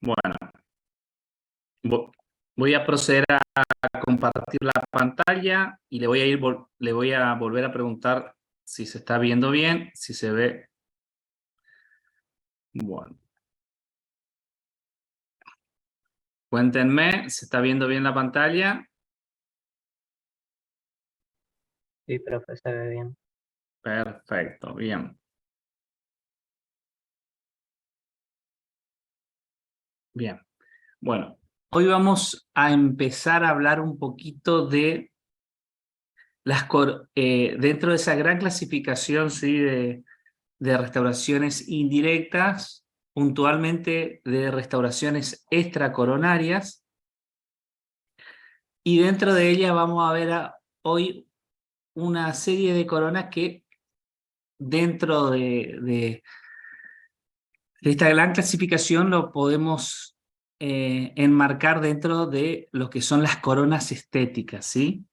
Bueno, vo- voy a proceder a compartir la pantalla y le voy a volver a preguntar si se está viendo bien, si se ve. Bueno, cuéntenme, ¿se está viendo bien la pantalla? Sí, profe, se ve bien. Perfecto, bien. Bien. Bueno, hoy vamos a empezar a hablar un poquito de dentro de esa gran clasificación, ¿sí? de restauraciones indirectas, puntualmente de restauraciones extracoronarias, y dentro de ella vamos a ver hoy una serie de coronas que dentro de esta gran clasificación lo podemos enmarcar dentro de lo que son las coronas estéticas, ¿sí?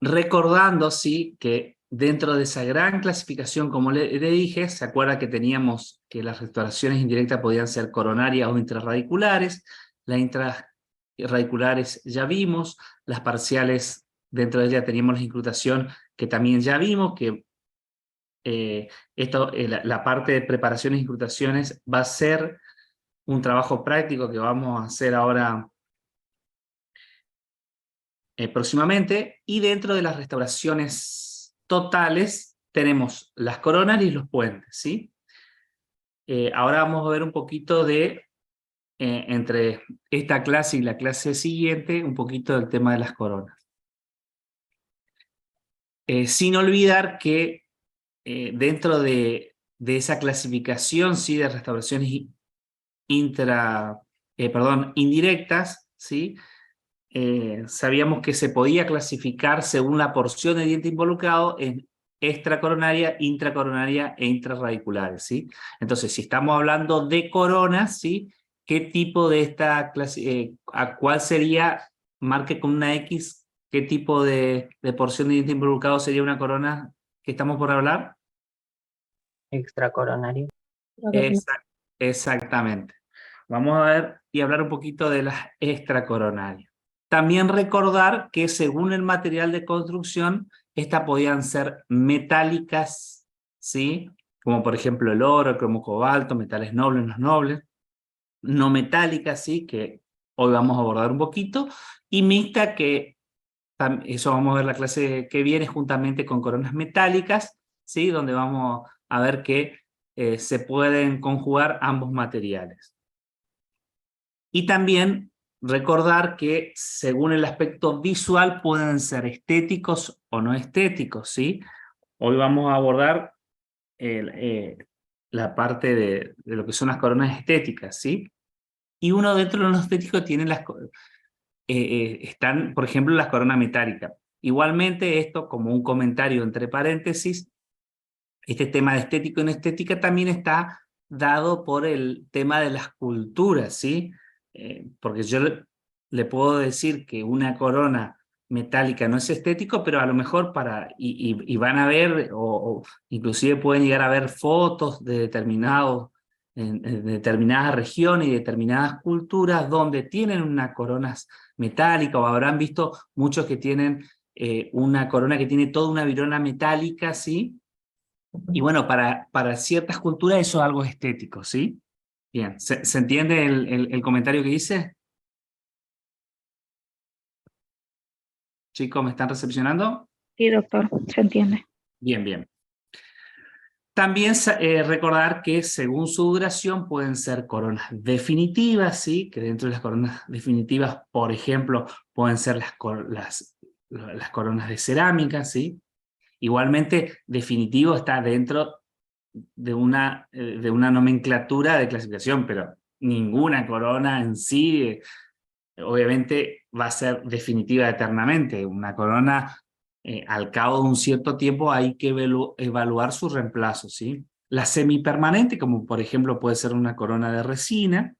Recordando, sí, que dentro de esa gran clasificación, como le dije, se acuerda que teníamos que las restauraciones indirectas podían ser coronarias o intrarradiculares. Las intrarradiculares ya vimos, las parciales, dentro de ella teníamos la incrustación que también ya vimos, que la parte de preparaciones e incrustaciones va a ser un trabajo práctico que vamos a hacer ahora próximamente, y dentro de las restauraciones totales tenemos las coronas y los puentes, ¿sí? Ahora vamos a ver un poquito entre esta clase y la clase siguiente, un poquito del tema de las coronas. Sin olvidar que dentro de esa clasificación, ¿sí? de restauraciones indirectas, ¿sí? Sabíamos que se podía clasificar según la porción de diente involucrado en extracoronaria, intracoronaria e intrarradiculares, ¿sí? Entonces, si estamos hablando de coronas, ¿sí? ¿Qué tipo de esta clase, a cuál sería, marque con una X, qué tipo de porción de diente involucrado sería una corona que estamos por hablar? Extracoronario. Exact- Exactamente. Vamos a ver y hablar un poquito de las extracoronarias. También recordar que según el material de construcción, estas podían ser metálicas, ¿sí? Como por ejemplo el oro, el cromo cobalto, metales nobles, no nobles. No metálicas, ¿sí? Que hoy vamos a abordar un poquito. Y mixta, que eso vamos a ver la clase que viene juntamente con coronas metálicas, ¿sí? Donde vamos a ver que se pueden conjugar ambos materiales. Y también recordar que según el aspecto visual pueden ser estéticos o no estéticos, ¿sí? Hoy vamos a abordar la parte de lo que son las coronas estéticas, ¿sí? Y uno dentro de los estéticos tiene están, por ejemplo, las coronas metálicas. Igualmente, esto como un comentario entre paréntesis, este tema de estético y no estética también está dado por el tema de las culturas, ¿sí? Porque yo le puedo decir que una corona metálica no es estético, pero a lo mejor y van a ver, o inclusive pueden llegar a ver fotos de en determinadas regiones y determinadas culturas donde tienen una corona metálica, o habrán visto muchos que tienen una corona que tiene toda una virona metálica, ¿sí? Y bueno, para ciertas culturas eso es algo estético, ¿sí? Bien, ¿se entiende el comentario que hice? Chicos, ¿me están recepcionando? Sí, doctor, se entiende. Bien, bien. También recordar que según su duración pueden ser coronas definitivas, ¿sí? Que dentro de las coronas definitivas, por ejemplo, pueden ser las coronas de cerámica, ¿sí? Igualmente, definitivo está dentro de una nomenclatura de clasificación, pero ninguna corona en sí, obviamente, va a ser definitiva eternamente. Una corona, al cabo de un cierto tiempo, hay que evaluar su reemplazo, ¿sí? La semipermanente, como por ejemplo puede ser una corona de resina,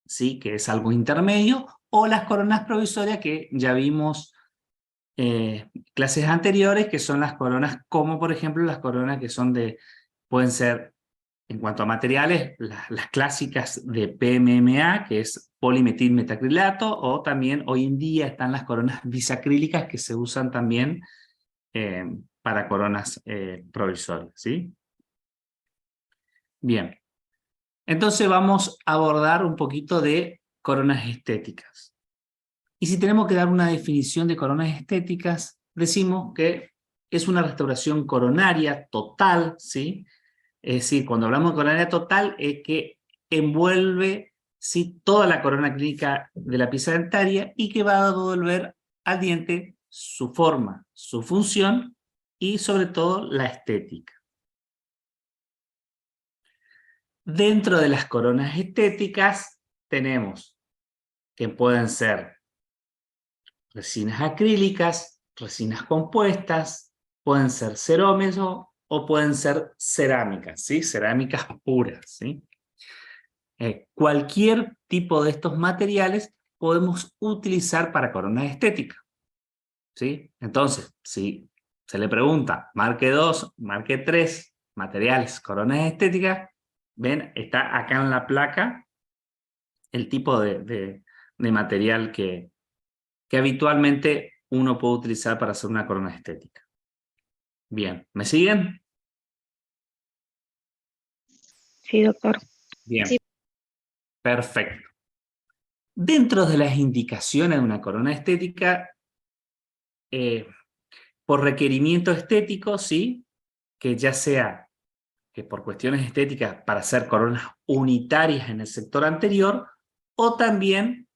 ¿sí? Que es algo intermedio, o las coronas provisorias que ya vimos clases anteriores, que son las coronas, como por ejemplo las coronas que son pueden ser en cuanto a materiales, las clásicas de PMMA, que es polimetilmetacrilato, o también hoy en día están las coronas bisacrílicas que se usan también para coronas provisorias, ¿sí? Bien, entonces vamos a abordar un poquito de coronas estéticas. Y si tenemos que dar una definición de coronas estéticas, decimos que es una restauración coronaria total, ¿sí? Es decir, cuando hablamos de coronaria total, es que envuelve, ¿sí?, toda la corona clínica de la pieza dentaria y que va a devolver al diente su forma, su función y sobre todo la estética. Dentro de las coronas estéticas tenemos que pueden ser resinas acrílicas, resinas compuestas, pueden ser cerámicos o pueden ser cerámicas, ¿sí? Cerámicas puras, ¿sí? Cualquier tipo de estos materiales podemos utilizar para coronas estéticas, ¿sí? Entonces, si se le pregunta, marque 2, marque 3, materiales, coronas estéticas, ven, está acá en la placa el tipo de material que habitualmente uno puede utilizar para hacer una corona estética. Bien, ¿me siguen? Sí, doctor. Bien, Sí. perfecto. Dentro de las indicaciones de una corona estética, por requerimiento estético, ¿sí?, que ya sea que por cuestiones estéticas para hacer coronas unitarias en el sector anterior, o también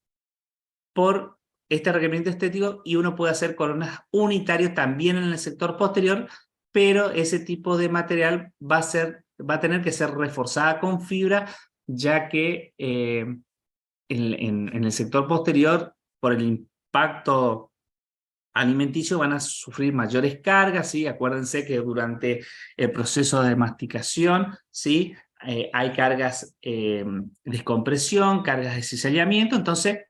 por este requerimiento estético y uno puede hacer coronas unitarias también en el sector posterior, pero ese tipo de material va a tener que ser reforzada con fibra, ya que en el sector posterior, por el impacto alimenticio, van a sufrir mayores cargas, ¿sí? Acuérdense que durante el proceso de masticación, ¿sí?, hay cargas de descompresión, cargas de cizallamiento, entonces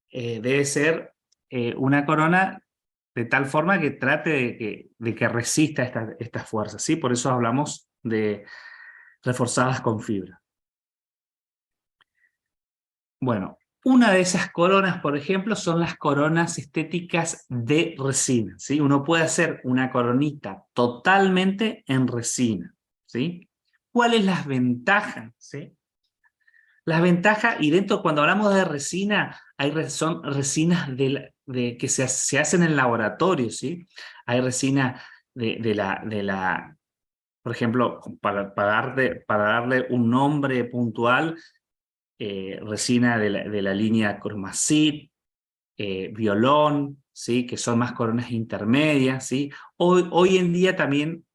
debe ser una corona de tal forma que trate de que resista estas fuerzas, ¿sí? Por eso hablamos de reforzadas con fibra. Bueno, una de esas coronas, por ejemplo, son las coronas estéticas de resina, ¿sí? Uno puede hacer una coronita totalmente en resina, ¿sí? ¿Cuáles las ventajas, sí? Las ventajas, y dentro cuando hablamos de resina, son resinas que se hacen en laboratorio, ¿sí? Hay resina por ejemplo, para darle un nombre puntual, resina de la línea Cromacit, Violón, ¿sí?, que son más coronas intermedias, ¿sí? Hoy en día también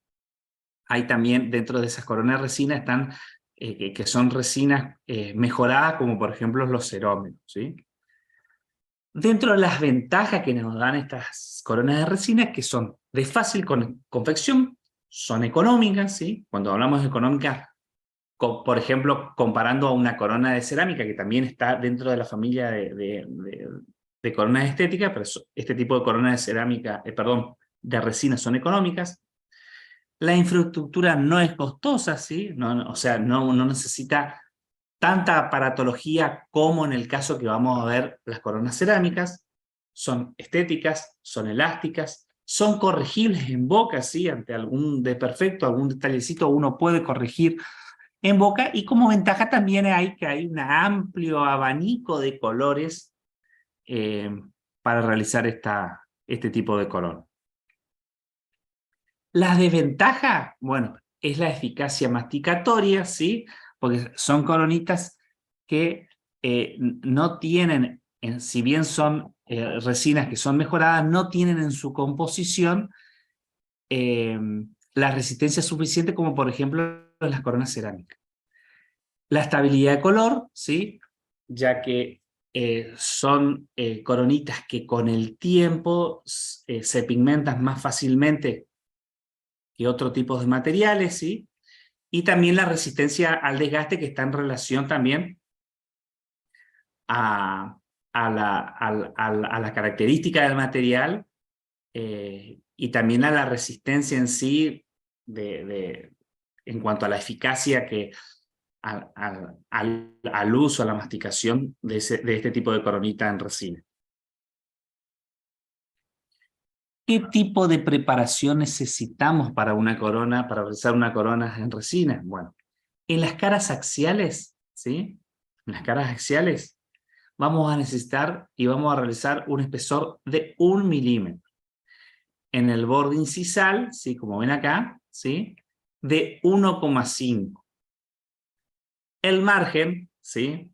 hay dentro de esas coronas de resina están que son resinas mejoradas, como por ejemplo los cerámicos, ¿sí? Dentro de las ventajas que nos dan estas coronas de resina, que son de fácil confección, son económicas, ¿sí? Cuando hablamos de económicas, por ejemplo, comparando a una corona de cerámica, que también está dentro de la familia de coronas estéticas, pero este tipo de coronas de cerámica, de resina son económicas. La infraestructura no es costosa, ¿sí? O sea, no necesita tanta aparatología como en el caso que vamos a ver las coronas cerámicas. Son estéticas, son elásticas, son corregibles en boca, ¿sí? Ante algún desperfecto, algún detallecito, uno puede corregir en boca, y como ventaja también hay que hay un amplio abanico de colores para realizar este tipo de color. Las desventajas, bueno, es la eficacia masticatoria, ¿sí? Porque son coronitas que no tienen, si bien son resinas que son mejoradas, no tienen en su composición la resistencia suficiente como por ejemplo las coronas cerámicas. La estabilidad de color, ¿sí?, ya que son coronitas que con el tiempo se pigmentan más fácilmente que otro tipo de materiales, ¿sí? Y también la resistencia al desgaste, que está en relación también a la característica del material y también a la resistencia en sí en cuanto a la eficacia que al uso, a la masticación de este tipo de coronita en resina. ¿Qué tipo de preparación necesitamos para una corona, para realizar una corona en resina? Bueno, en las caras axiales, ¿sí? En las caras axiales vamos a necesitar y vamos a realizar un espesor de 1 milímetro. En el borde incisal, ¿sí? Como ven acá, ¿sí? De 1,5. El margen, ¿sí?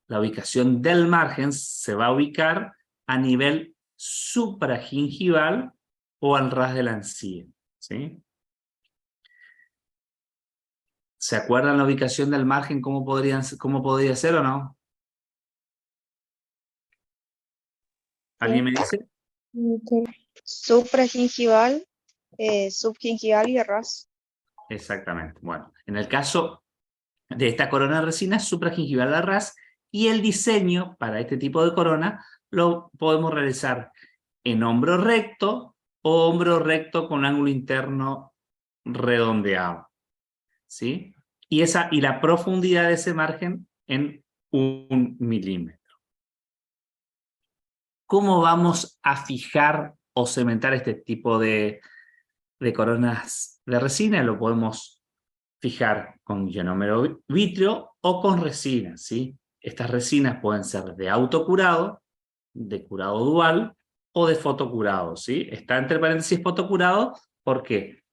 La ubicación del margen se va a ubicar a nivel supragingival o al ras de la encía, ¿sí? ¿Se acuerdan la ubicación del margen? ¿Cómo podría ser o no? ¿Alguien me dice? Supragingival, subgingival y ras. Exactamente. Bueno, en el caso de esta corona de resina, supragingival al ras, y el diseño para este tipo de corona lo podemos realizar en hombro recto o hombro recto con ángulo interno redondeado, ¿sí? Y la profundidad de ese margen en 1 milímetro. ¿Cómo vamos a fijar o cementar este tipo de coronas de resina? Lo podemos fijar con ionómero vítreo o con resina, ¿sí? Estas resinas pueden ser de autocurado, de curado dual o de fotocurado, ¿sí? Está entre paréntesis fotocurado porque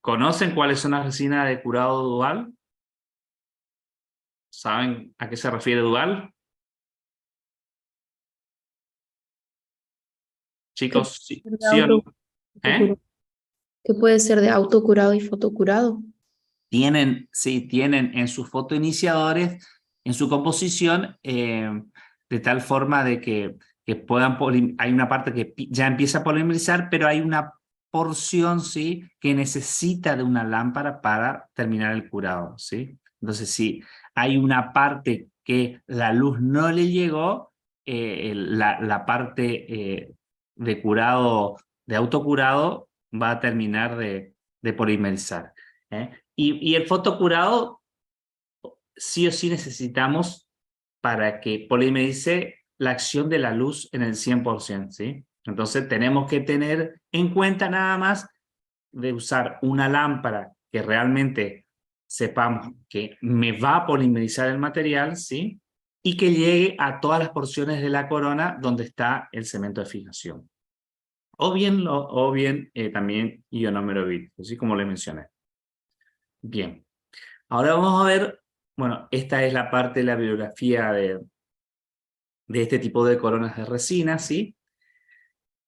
¿conocen cuáles son las resinas de curado dual? ¿Saben a qué se refiere dual? Chicos, ¿sí, sí o no? ¿Eh? Que puede ser de autocurado y fotocurado. Tienen en sus fotoiniciadores, en su composición, de tal forma de que puedan, hay una parte que ya empieza a polimerizar, pero hay una porción, ¿sí?, que necesita de una lámpara para terminar el curado, ¿sí? Entonces, si hay una parte que la luz no le llegó, la parte de curado, de autocurado, va a terminar de polimerizar, ¿eh? Y el fotocurado sí o sí necesitamos para que polimerice la acción de la luz en el 100%, ¿sí? Entonces tenemos que tener en cuenta nada más de usar una lámpara que realmente sepamos que me va a polimerizar el material, ¿sí? Y que llegue a todas las porciones de la corona donde está el cemento de fijación. O bien también ionómero vítrico, así como le mencioné. Bien. Ahora vamos a ver, bueno, esta es la parte de la bibliografía de este tipo de coronas de resina, ¿sí?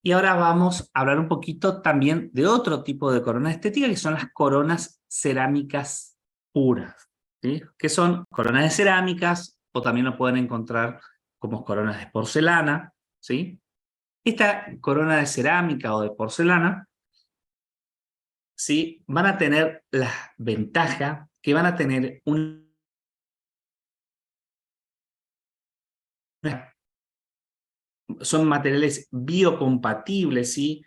Y ahora vamos a hablar un poquito también de otro tipo de corona estética, que son las coronas cerámicas puras, ¿sí? Que son coronas de cerámicas, o también lo pueden encontrar como coronas de porcelana, ¿sí? Esta corona de cerámica o de porcelana, ¿sí?, van a tener la ventaja que van a tener son materiales biocompatibles, ¿sí?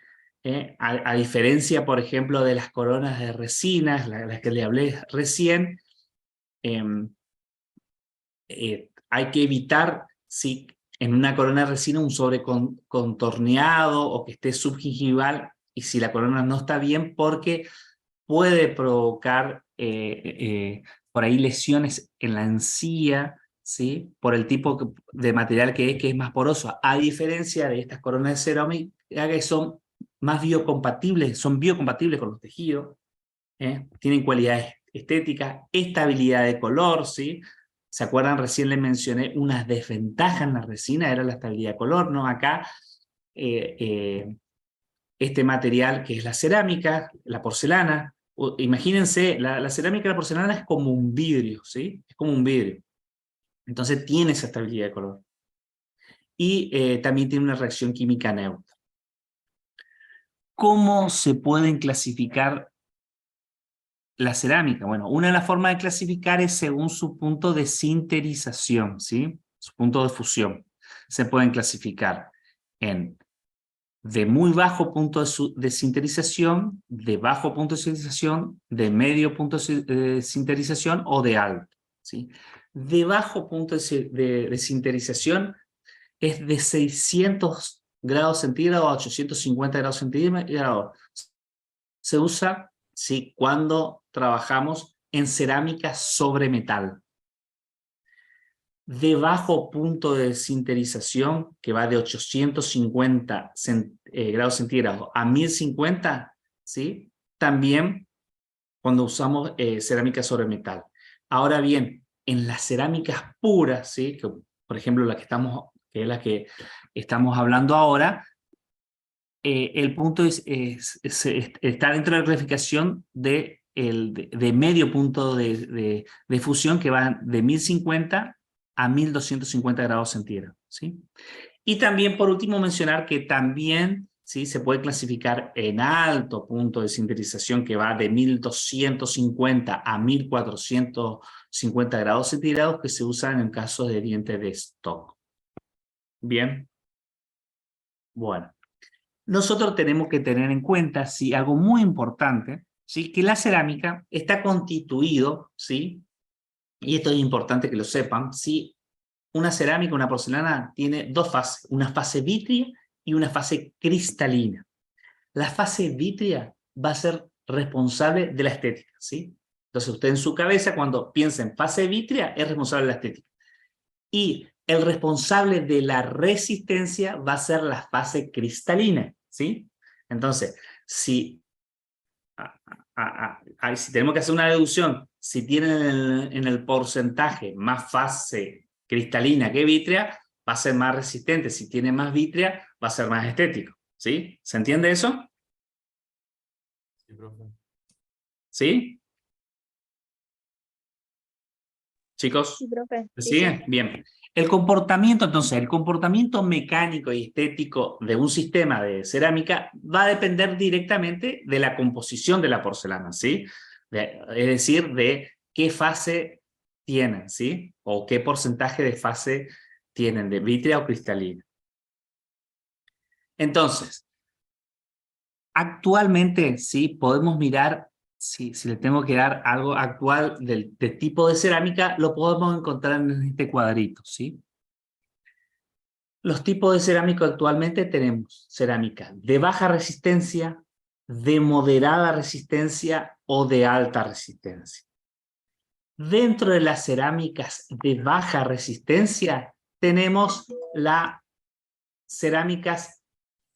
A diferencia, por ejemplo, de las coronas de resinas, las que le hablé recién, hay que evitar, ¿sí?, en una corona de resina un sobrecontorneado o que esté subgingival, y si la corona no está bien, porque puede provocar por ahí lesiones en la encía, ¿sí?, por el tipo de material que es más poroso, a diferencia de estas coronas de cerámica que son más biocompatibles, son biocompatibles con los tejidos, tienen cualidades estéticas, estabilidad de color, ¿sí? ¿Se acuerdan? Recién les mencioné unas desventajas en la resina, era la estabilidad de color, ¿no? Acá este material que es la cerámica, la porcelana, imagínense, la cerámica y la porcelana es como un vidrio, ¿sí? Es como un vidrio. Entonces tiene esa estabilidad de color. Y también tiene una reacción química neutra. ¿Cómo se pueden clasificar la cerámica? Bueno, una de las formas de clasificar es según su punto de sinterización, ¿sí? Su punto de fusión. Se pueden clasificar en de muy bajo punto de sinterización, de bajo punto de sinterización, de medio punto de sinterización o de alto, ¿sí? De bajo punto de sinterización es de 600 grados centígrados a 850 grados centígrados. Se usa, ¿sí?, cuando trabajamos en cerámica sobre metal. De bajo punto de sinterización, que va de 850 grados centígrados a 1050, ¿sí?, también cuando usamos cerámica sobre metal. Ahora bien, en las cerámicas puras, ¿sí?, que, por ejemplo, que es la que estamos hablando ahora, el punto está dentro de la clasificación de medio punto de fusión, que va de 1050 a 1250 grados centígrados, ¿sí? Y también, por último, mencionar que también, ¿sí?, se puede clasificar en alto punto de sinterización, que va de 1250 a 1450 grados centígrados, que se usan en casos de dientes de stock. Bien. Bueno. Nosotros tenemos que tener en cuenta, ¿sí?, algo muy importante, ¿sí?, que la cerámica está constituido, ¿sí?, y esto es importante que lo sepan, ¿sí?, una cerámica, una porcelana, tiene dos fases, una fase vítrea y una fase cristalina. La fase vítrea va a ser responsable de la estética, ¿sí? Entonces usted en su cabeza, cuando piensa en fase vítrea, es responsable de la estética. Y el responsable de la resistencia va a ser la fase cristalina, ¿sí? Entonces, si tenemos que hacer una deducción, si tienen en el porcentaje más fase cristalina que vítrea, va a ser más resistente. Si tiene más vítrea, va a ser más estético, ¿sí? ¿Se entiende eso? Sí, profe. ¿Sí? Chicos, Sí, profe. ¿me Sí, siguen? sí. Bien. El comportamiento, entonces, el comportamiento mecánico y estético de un sistema de cerámica va a depender directamente de la composición de la porcelana, ¿sí? Es decir, de qué fase tienen, ¿sí? O qué porcentaje de fase tienen, de vítrea o cristalina. Entonces, actualmente, ¿sí?, podemos mirar, si le tengo que dar algo actual del tipo de cerámica, lo podemos encontrar en este cuadrito, ¿sí? Los tipos de cerámica actualmente tenemos cerámica de baja resistencia, de moderada resistencia o de alta resistencia. Dentro de las cerámicas de baja resistencia tenemos las cerámicas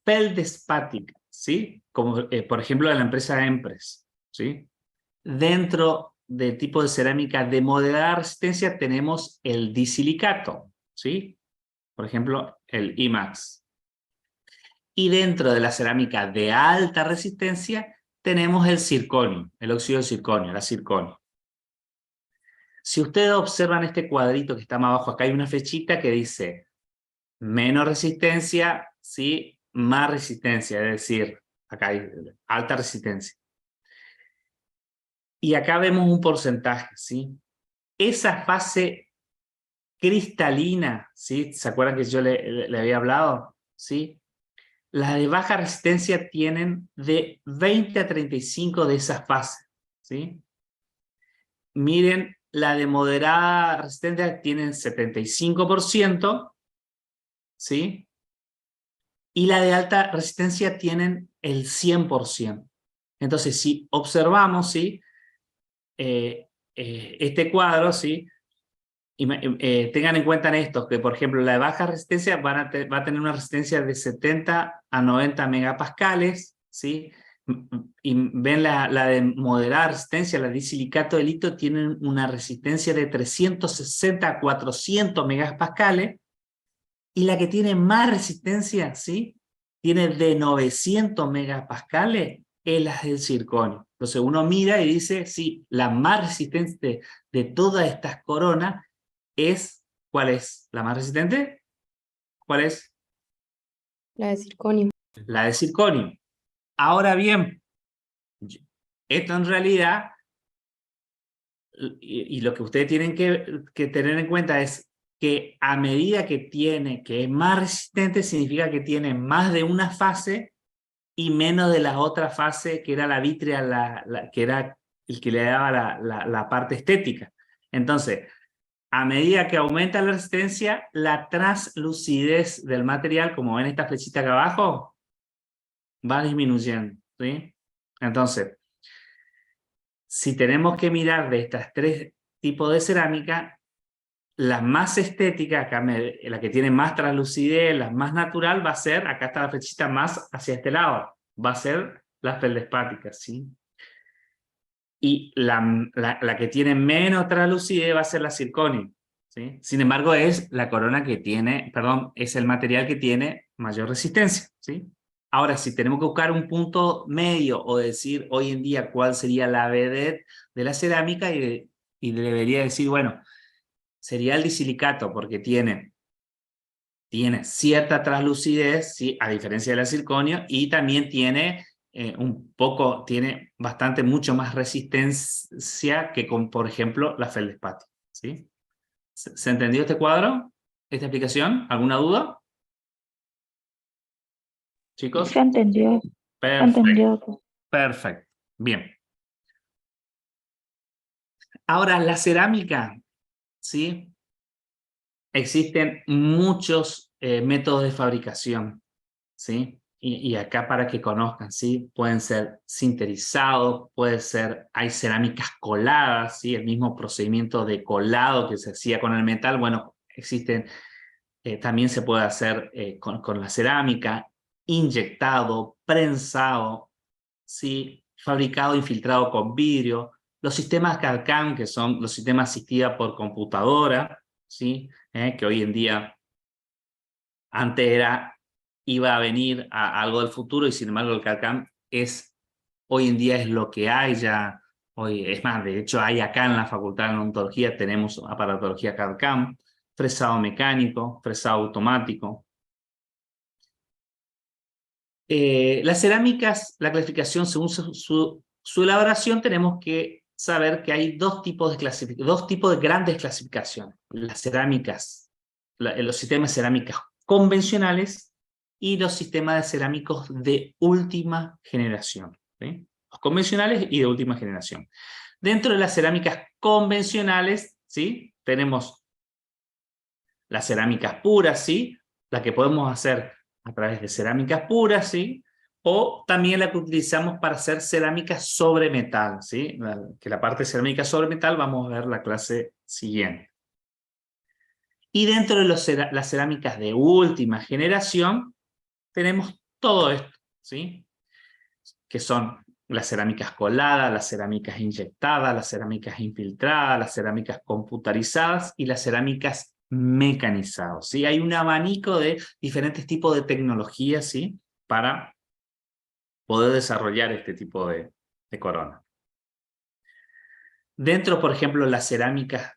feldspáticas, ¿sí? Como por ejemplo de la empresa Empress, ¿sí? Dentro del tipo de cerámica de moderada resistencia tenemos el disilicato, ¿sí? Por ejemplo, el IMAX. Y dentro de la cerámica de alta resistencia tenemos el circonio, el óxido de circonio, la circonio. Si ustedes observan este cuadrito que está más abajo, acá hay una flechita que dice menos resistencia, ¿sí?, más resistencia, es decir, acá hay alta resistencia. Y acá vemos un porcentaje, ¿sí? Esa fase cristalina, ¿sí? ¿Se acuerdan que yo le había hablado? ¿Sí? Las de baja resistencia tienen de 20 a 35 de esas fases, ¿sí? Miren, la de moderada resistencia tienen 75%, ¿sí? Y la de alta resistencia tienen el 100%. Entonces, si observamos, ¿sí?, este cuadro, ¿sí?, tengan en cuenta en esto, que por ejemplo la de baja resistencia va a tener una resistencia de 70 a 90 megapascales, ¿sí? Y ven la de moderada resistencia, la disilicato de litio, tienen una resistencia de 360 a 400 megapascales, y la que tiene más resistencia, ¿sí?, tiene de 900 megapascales, es la del circonio. Entonces uno mira y dice, sí, la más resistente de todas estas coronas es, ¿cuál es la más resistente? ¿Cuál es? La de circonio. La de circonio. Ahora bien, esto en realidad, y lo que ustedes tienen que tener en cuenta es que a medida que es más resistente, significa que tiene más de una fase y menos de la otra fase, que era la vítrea, que era el que le daba la parte estética. Entonces, a medida que aumenta la resistencia, la translucidez del material, como ven esta flechita acá abajo, va disminuyendo, ¿sí? Entonces, si tenemos que mirar de estas tres tipos de cerámica, la más estética, acá la que tiene más translucidez, la más natural, va a ser, acá está la flechita más hacia este lado, va a ser la feldespática, ¿sí? Y la que tiene menos translucidez va a ser la zirconio, ¿sí? Sin embargo, es la corona que tiene, perdón, es el material que tiene mayor resistencia, ¿sí? Ahora, si tenemos que buscar un punto medio o decir hoy en día cuál sería la vedette de la cerámica, y debería decir, bueno, sería el disilicato, porque tiene cierta translucidez, ¿sí? A diferencia de la zirconio, y también tiene mucho más resistencia que con, por ejemplo, la feldespato, ¿sí? ¿Se entendió este cuadro? ¿Esta explicación? ¿Alguna duda? ¿Chicos? Se entendió, se Perfecto, entendió. perfecto. Bien. Ahora, la cerámica, ¿sí? Existen muchos métodos de fabricación, ¿sí? Y acá para que conozcan, ¿sí? Pueden ser sinterizados, hay cerámicas coladas, ¿sí? El mismo procedimiento de colado que se hacía con el metal, bueno, también se puede hacer con la cerámica, inyectado, prensado, ¿sí? Fabricado, infiltrado con vidrio, los sistemas CAD/CAM, que son los sistemas asistidos por computadora, ¿sí? Que hoy en día, antes iba a venir a algo del futuro, y sin embargo el CAD/CAM hoy en día es lo que hay ya. Hoy, es más, de hecho hay acá en la Facultad de Odontología, tenemos aparatología CAD/CAM, fresado mecánico, fresado automático. Las cerámicas, la clasificación según su elaboración, tenemos que saber que hay dos tipos de grandes clasificaciones. Las cerámicas, los sistemas de cerámicas convencionales y los sistemas de cerámicos de última generación, ¿sí? Los convencionales y de última generación. Dentro de las cerámicas convencionales, ¿sí? Tenemos las cerámicas puras, ¿sí? La que podemos hacer a través de cerámicas puras, ¿sí? O también la que utilizamos para hacer cerámica sobre metal, ¿sí? Que la parte de cerámica sobre metal vamos a ver la clase siguiente. Y dentro de las cerámicas de última generación tenemos todo esto, ¿sí? Que son las cerámicas coladas, las cerámicas inyectadas, las cerámicas infiltradas, las cerámicas computarizadas y las cerámicas mecanizadas, ¿sí? Hay un abanico de diferentes tipos de tecnologías, ¿sí? Para poder desarrollar este tipo de corona. Dentro, por ejemplo, las cerámicas,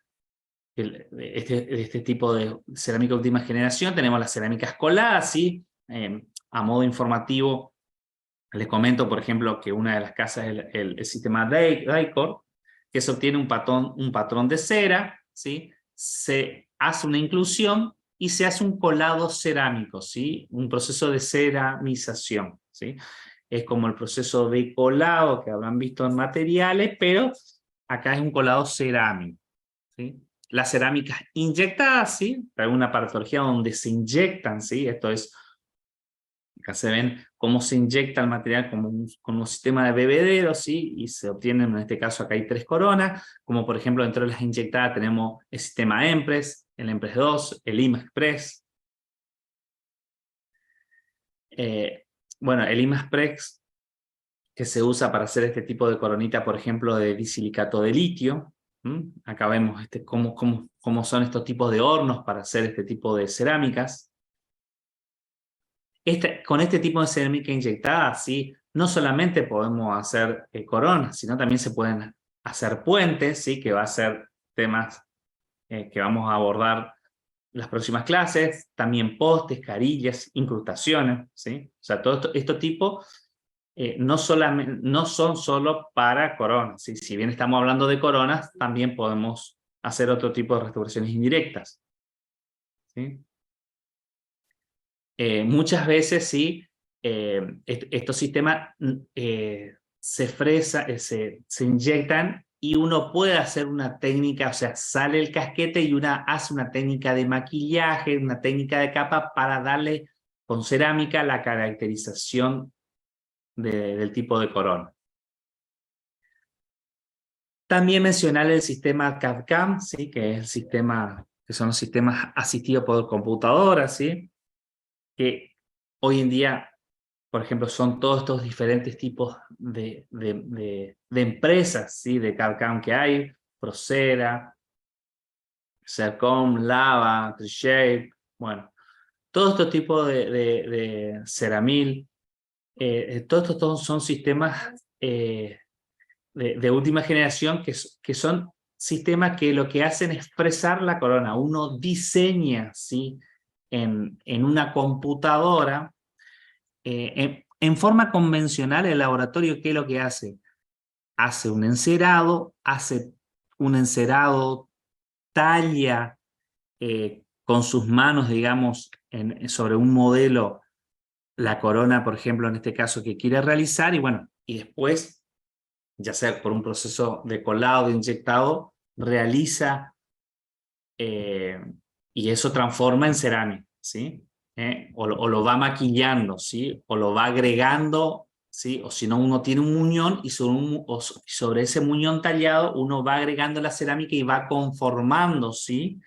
este tipo de cerámica última generación, tenemos las cerámicas coladas, ¿sí? A modo informativo, les comento, por ejemplo, que una de las casas es el sistema Dicor, que se obtiene un patrón de cera, ¿sí? Se hace una inclusión y se hace un colado cerámico, ¿sí? Un proceso de ceramización, ¿sí? Es como el proceso de colado que habrán visto en materiales, pero acá es un colado cerámico, ¿sí? Las cerámicas inyectadas, ¿sí? Hay una patología donde se inyectan, ¿sí? Esto es, acá se ven cómo se inyecta el material como un sistema de bebedero, ¿sí? Y se obtienen, en este caso acá hay 3 coronas, como por ejemplo dentro de las inyectadas tenemos el sistema Empress, el Empress 2, el IMAXpress. Bueno, el IMAXpress que se usa para hacer este tipo de coronita, por ejemplo, de disilicato de litio. Acá vemos cómo son estos tipos de hornos para hacer este tipo de cerámicas. Con este tipo de cerámica inyectada, ¿sí? No solamente podemos hacer coronas, sino también se pueden hacer puentes, ¿sí? Que va a ser temas que vamos a abordar las próximas clases, también postes, carillas, incrustaciones, ¿sí? O sea, todo esto tipo no son solo para coronas, ¿sí? Si bien estamos hablando de coronas, también podemos hacer otro tipo de restauraciones indirectas. ¿sí? Muchas veces, sí, estos sistemas se inyectan y uno puede hacer una técnica, o sea, sale el casquete y una hace una técnica de maquillaje, una técnica de capa para darle con cerámica la caracterización del tipo de corona. También mencionar el sistema CAD/CAM, ¿sí? Que es el sistema, que son los sistemas asistidos por computadora, ¿sí? Que hoy en día, por ejemplo, son todos estos diferentes tipos de empresas, ¿sí? De CAD/CAM que hay, Procera, Sercom, Lava, Trishape, bueno, todos estos tipos de Ceramil, todos estos son sistemas de última generación que son sistemas que lo que hacen es fresar la corona. Uno diseña, ¿sí? en una computadora, en forma convencional el laboratorio, ¿qué es lo que hace? Hace un encerado, talla con sus manos, digamos, sobre un modelo, la corona, por ejemplo, en este caso que quiere realizar, y bueno, y después, ya sea por un proceso de colado, de inyectado, realiza y eso transforma en cerámica, ¿sí? O lo va maquillando, ¿sí? O lo va agregando, ¿sí? O si no, uno tiene un muñón y sobre ese muñón tallado uno va agregando la cerámica y va conformando, ¿sí?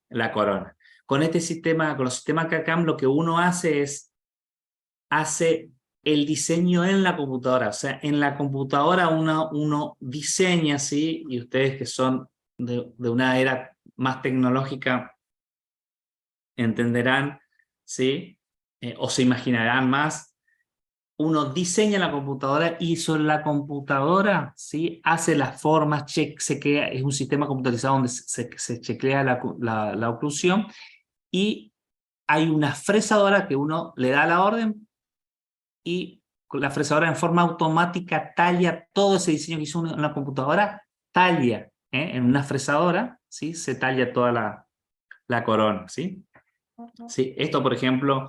La corona. Con este sistema, con los sistemas CAD/CAM, lo que uno hace es el diseño en la computadora. O sea, en la computadora uno diseña, ¿sí? Y ustedes que son de una era más tecnológica entenderán, ¿sí? O se imaginarán más. Uno diseña en la computadora y sobre la computadora, ¿sí? Hace las formas, es un sistema computarizado donde se chequea la oclusión y hay una fresadora que uno le da la orden y la fresadora en forma automática talla todo ese diseño que hizo en la computadora, talla, en una fresadora, ¿sí? Se talla toda la corona, ¿sí? ¿Sí? Esto, por ejemplo,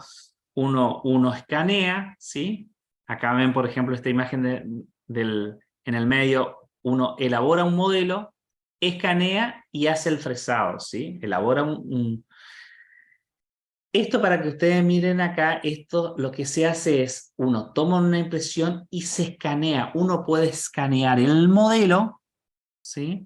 uno escanea, ¿sí? Acá ven, por ejemplo, esta imagen en el medio, uno elabora un modelo, escanea y hace el fresado, ¿sí? Elabora Esto para que ustedes miren acá, esto lo que se hace es, uno toma una impresión y se escanea. Uno puede escanear el modelo, ¿sí?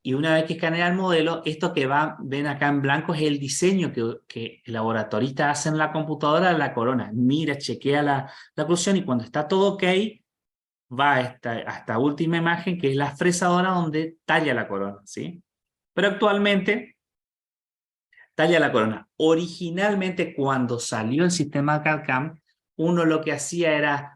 Y una vez que escanea el modelo, esto que ven acá en blanco es el diseño que el laboratorista hace en la computadora de la corona. Mira, chequea la oclusión y cuando está todo ok, va a esta última imagen que es la fresadora donde talla la corona, ¿sí? Pero actualmente talla la corona. Originalmente, cuando salió el sistema CAD/CAM, uno lo que hacía era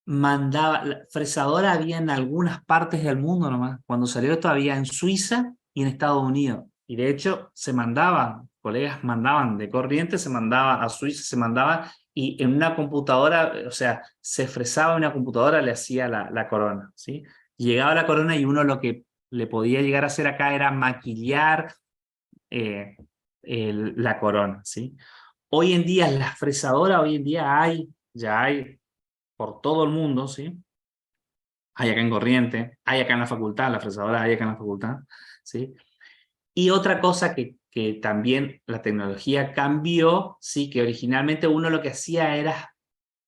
la fresadora había en algunas partes del mundo nomás. Cuando salió esto había en Suiza y en Estados Unidos. Y de hecho colegas mandaban de corriente, se mandaba a Suiza, se mandaba y en una computadora, o sea, se fresaba en una computadora, le hacía la corona, ¿sí? Llegaba la corona y uno lo que le podía llegar a hacer acá era maquillar la corona, ¿sí? Hoy en día, las fresadoras, ya hay por todo el mundo, ¿sí? Hay acá en Corriente, hay acá en la facultad, la fresadora hay acá en la facultad, ¿sí? Y otra cosa que también la tecnología cambió, ¿sí? Que originalmente uno lo que hacía era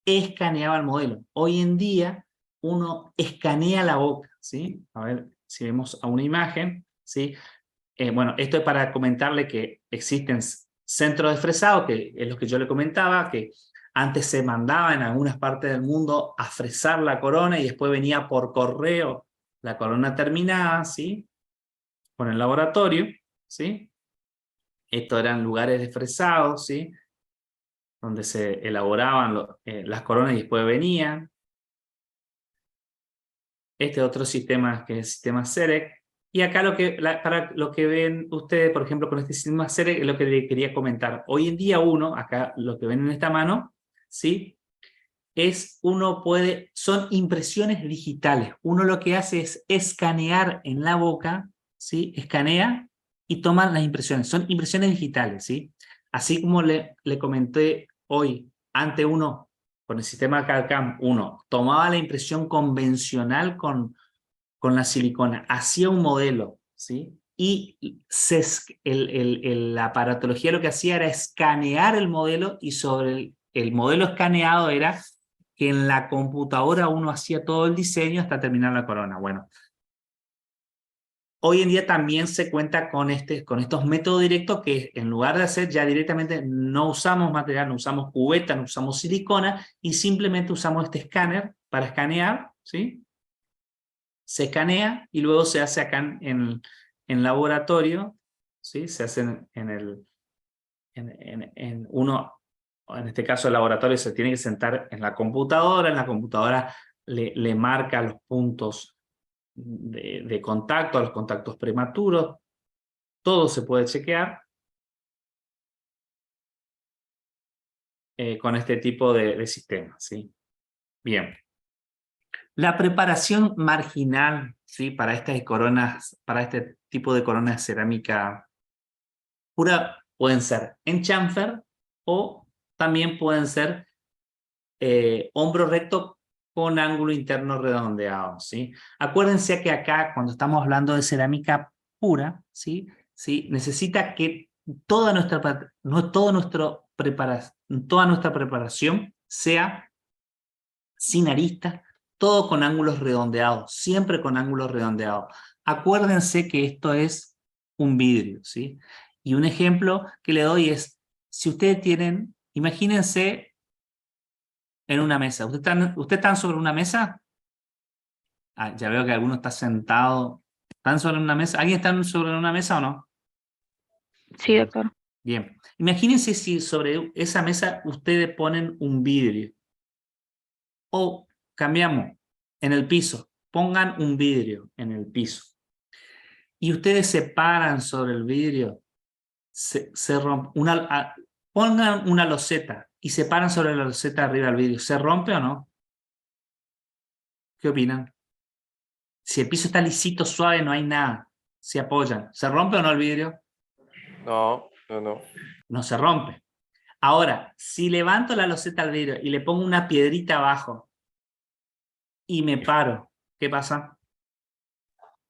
escaneaba el modelo. Hoy en día uno escanea la boca, ¿sí? A ver si vemos a una imagen, ¿sí? Bueno, esto es para comentarle que existen centros de fresado, que es lo que yo le comentaba, que antes se mandaba en algunas partes del mundo a fresar la corona y después venía por correo la corona terminada, ¿sí? Con el laboratorio, ¿sí? Estos eran lugares de fresado, ¿sí? Donde se elaboraban las coronas y después venían. Este otro sistema que es el sistema CEREC. Y acá para lo que ven ustedes, por ejemplo, con este sistema CEREC, es lo que le quería comentar. Hoy en día acá lo que ven en esta mano, ¿sí? Son impresiones digitales. Uno lo que hace es escanear en la boca, ¿sí? Escanea y toman las impresiones. Son impresiones digitales, ¿sí? Así como le comenté hoy, ante uno, con el sistema CAD-CAM, uno tomaba la impresión convencional con la silicona, hacía un modelo, ¿sí? Y la aparatología lo que hacía era escanear el modelo, y sobre el modelo escaneado era que en la computadora uno hacía todo el diseño hasta terminar la corona. Bueno, hoy en día también se cuenta con estos métodos directos, que en lugar de hacer ya directamente, no usamos material, no usamos cubeta, no usamos silicona, y simplemente usamos este escáner para escanear, ¿sí? Se escanea y luego se hace acá en laboratorio, ¿sí? Se hace uno, en este caso el laboratorio se tiene que sentar en la computadora le marca los puntos de contacto, los contactos prematuros, todo se puede chequear con este tipo de sistemas, ¿sí? Bien. La preparación marginal, ¿sí? Para estas coronas, para este tipo de coronas de cerámica pura, pueden ser en chamfer, o también pueden ser hombro recto con ángulo interno redondeado, ¿sí? Acuérdense que acá, cuando estamos hablando de cerámica pura, ¿sí? ¿Sí? Necesita que toda nuestra preparación sea sin aristas, todo con ángulos redondeados, siempre con ángulos redondeados. Acuérdense que esto es un vidrio, ¿sí? Y un ejemplo que le doy es, si ustedes tienen, imagínense en una mesa. ¿Ustedes están sobre una mesa? Ah, ya veo que alguno está sentado. ¿Están sobre una mesa? ¿Alguien está sobre una mesa o no? Sí, doctor. Bien. Imagínense si sobre esa mesa ustedes ponen un vidrio. O cambiamos, en el piso. Pongan un vidrio en el piso. Y ustedes se paran sobre el vidrio. Se rompe. Pongan una loseta y se paran sobre la loseta arriba del vidrio. ¿Se rompe o no? ¿Qué opinan? Si el piso está lisito, suave, no hay nada, se apoyan. ¿Se rompe o no el vidrio? No, no, no. No se rompe. Ahora, si levanto la loseta al vidrio y le pongo una piedrita abajo y me paro, ¿qué pasa?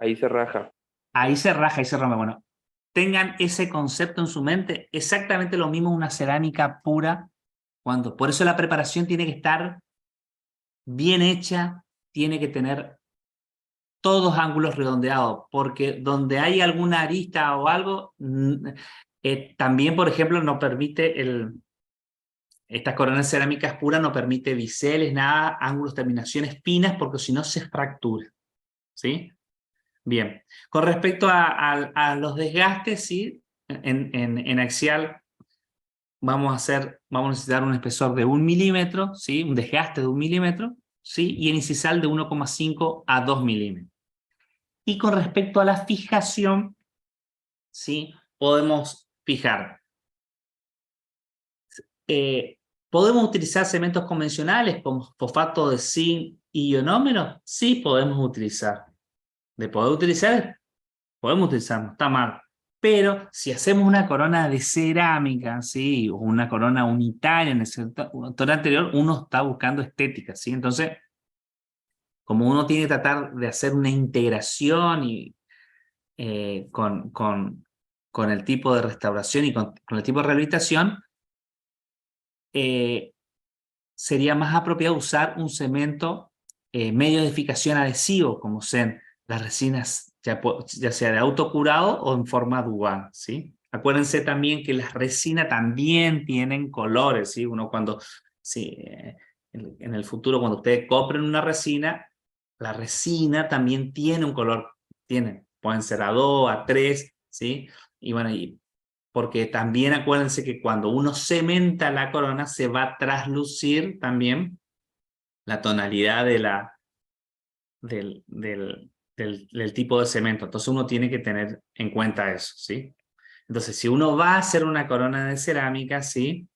Ahí se raja. Ahí se raja y se rompe. Bueno, tengan ese concepto en su mente. Exactamente lo mismo una cerámica pura. Por eso la preparación tiene que estar bien hecha, tiene que tener todos ángulos redondeados, porque donde hay alguna arista o algo, también, por ejemplo, no permite estas coronas cerámicas puras, no permite biseles, nada, ángulos, terminaciones finas, porque si no se fractura, ¿sí? Bien, con respecto a los desgastes, ¿sí? En axial vamos a necesitar un espesor de 1 milímetro, ¿sí? Un desgaste de 1 milímetro, ¿sí? Y en incisal de 1,5 a 2 milímetros. Y con respecto a la fijación, ¿sí? Podemos fijar. ¿Podemos utilizar cementos convencionales como fosfato de zinc y ionómero? Sí, podemos utilizar. ¿De poder utilizar? Podemos utilizar, no está mal. Pero si hacemos una corona de cerámica, ¿sí? O una corona unitaria en el sector anterior, uno está buscando estética, ¿sí? Entonces, como uno tiene que tratar de hacer una integración y con el tipo de restauración y con el tipo de rehabilitación, sería más apropiado usar un cemento medio de edificación adhesivo, como sean las resinas, ya sea de autocurado o en forma dual, ¿sí? Acuérdense también que las resinas también tienen colores, ¿sí? Uno cuando, sí, en el futuro, cuando ustedes compren una resina, la resina también tiene un color, pueden ser A2, A3, ¿sí? Y bueno, porque también acuérdense que cuando uno cementa la corona se va a traslucir también la tonalidad del tipo de cemento. Entonces uno tiene que tener en cuenta eso, ¿sí? Entonces, si uno va a hacer una corona de cerámica, ¿sí?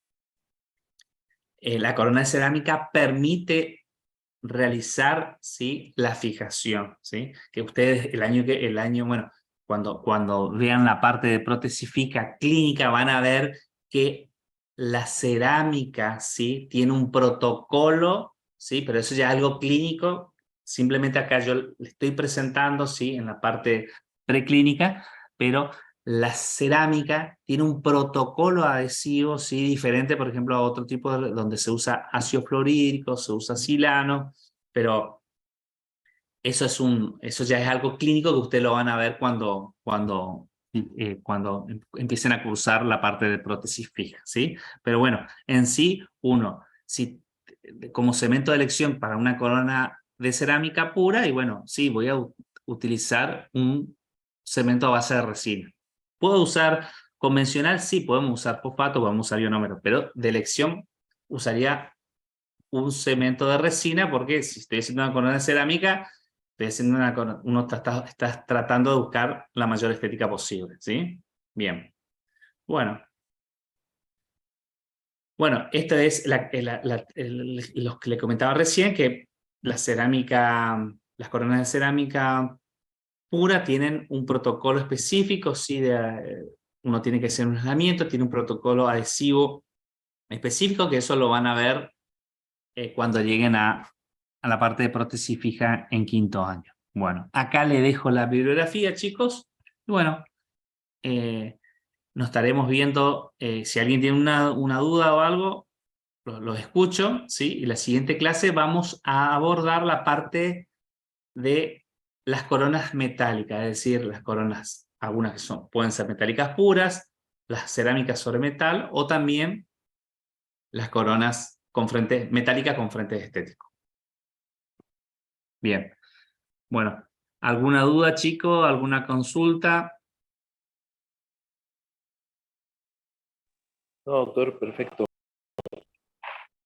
La corona de cerámica permite realizar, ¿sí? La fijación, ¿sí? Que ustedes bueno, cuando vean la parte de prótesis fija clínica, van a ver que la cerámica, ¿sí?, tiene un protocolo, ¿sí?, pero eso ya es algo clínico. Simplemente acá yo le estoy presentando, ¿sí?, en la parte preclínica, pero la cerámica tiene un protocolo adhesivo, ¿sí?, diferente, por ejemplo, a otro tipo donde se usa ácido fluorhídrico, se usa silano, pero eso ya es algo clínico que ustedes lo van a ver cuando empiecen a cursar la parte de prótesis fija, ¿sí? Pero bueno, en sí, si como cemento de elección para una corona de cerámica pura, y bueno, sí, voy a utilizar un cemento a base de resina. ¿Puedo usar convencional? Sí, podemos usar fosfato, podemos usar ionómero, pero de elección usaría un cemento de resina, porque si estoy haciendo una corona de cerámica, estoy haciendo uno está tratando de buscar la mayor estética posible, ¿sí? Bien. Bueno, esto es lo que le comentaba recién, que la cerámica, las coronas de cerámica pura tienen un protocolo específico, ¿sí? Uno tiene que hacer un aislamiento, tiene un protocolo adhesivo específico, que eso lo van a ver cuando lleguen a la parte de prótesis fija en quinto año. Bueno, acá le dejo la bibliografía, chicos. Y bueno, nos estaremos viendo. Si alguien tiene una duda o algo, los escucho, ¿sí? Y la siguiente clase vamos a abordar la parte de las coronas metálicas, es decir, las coronas, algunas que pueden ser metálicas puras, las cerámicas sobre metal, o también las coronas metálicas con frentes estéticos. Bien. Bueno, ¿alguna duda, chico? ¿Alguna consulta? No, doctor, perfecto.